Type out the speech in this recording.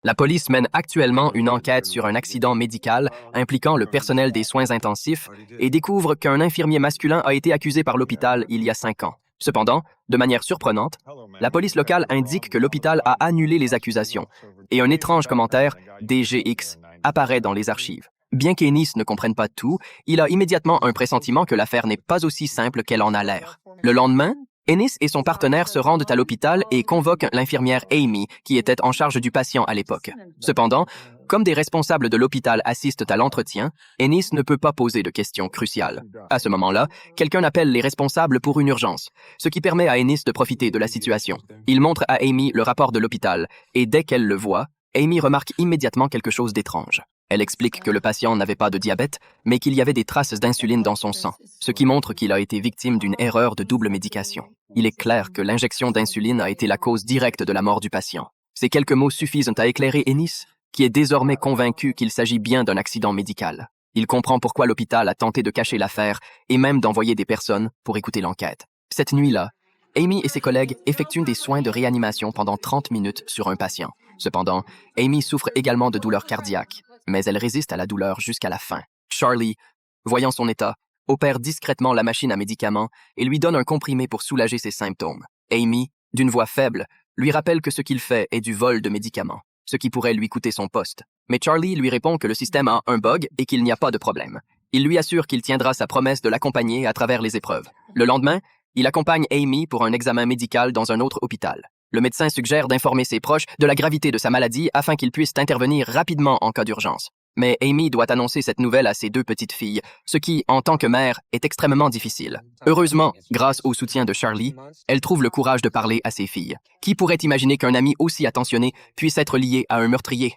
La police mène actuellement une enquête sur un accident médical impliquant le personnel des soins intensifs et découvre qu'un infirmier masculin a été accusé par l'hôpital il y a 5 ans. Cependant, de manière surprenante, la police locale indique que l'hôpital a annulé les accusations et un étrange commentaire, DGX, apparaît dans les archives. Bien qu'Ennis ne comprenne pas tout, il a immédiatement un pressentiment que l'affaire n'est pas aussi simple qu'elle en a l'air. Le lendemain, Ennis et son partenaire se rendent à l'hôpital et convoquent l'infirmière Amy, qui était en charge du patient à l'époque. Cependant, comme des responsables de l'hôpital assistent à l'entretien, Ennis ne peut pas poser de questions cruciales. À ce moment-là, quelqu'un appelle les responsables pour une urgence, ce qui permet à Ennis de profiter de la situation. Il montre à Amy le rapport de l'hôpital, et dès qu'elle le voit, Amy remarque immédiatement quelque chose d'étrange. Elle explique que le patient n'avait pas de diabète, mais qu'il y avait des traces d'insuline dans son sang, ce qui montre qu'il a été victime d'une erreur de double médication. Il est clair que l'injection d'insuline a été la cause directe de la mort du patient. Ces quelques mots suffisent à éclairer Ennis, qui est désormais convaincu qu'il s'agit bien d'un accident médical. Il comprend pourquoi l'hôpital a tenté de cacher l'affaire et même d'envoyer des personnes pour écouter l'enquête. Cette nuit-là, Amy et ses collègues effectuent des soins de réanimation pendant 30 minutes sur un patient. Cependant, Amy souffre également de douleurs cardiaques, mais elle résiste à la douleur jusqu'à la fin. Charlie, voyant son état, opère discrètement la machine à médicaments et lui donne un comprimé pour soulager ses symptômes. Amy, d'une voix faible, lui rappelle que ce qu'il fait est du vol de médicaments, ce qui pourrait lui coûter son poste. Mais Charlie lui répond que le système a un bug et qu'il n'y a pas de problème. Il lui assure qu'il tiendra sa promesse de l'accompagner à travers les épreuves. Le lendemain, il accompagne Amy pour un examen médical dans un autre hôpital. Le médecin suggère d'informer ses proches de la gravité de sa maladie afin qu'ils puissent intervenir rapidement en cas d'urgence. Mais Amy doit annoncer cette nouvelle à ses 2 petites filles, ce qui, en tant que mère, est extrêmement difficile. Heureusement, grâce au soutien de Charlie, elle trouve le courage de parler à ses filles. Qui pourrait imaginer qu'un ami aussi attentionné puisse être lié à un meurtrier?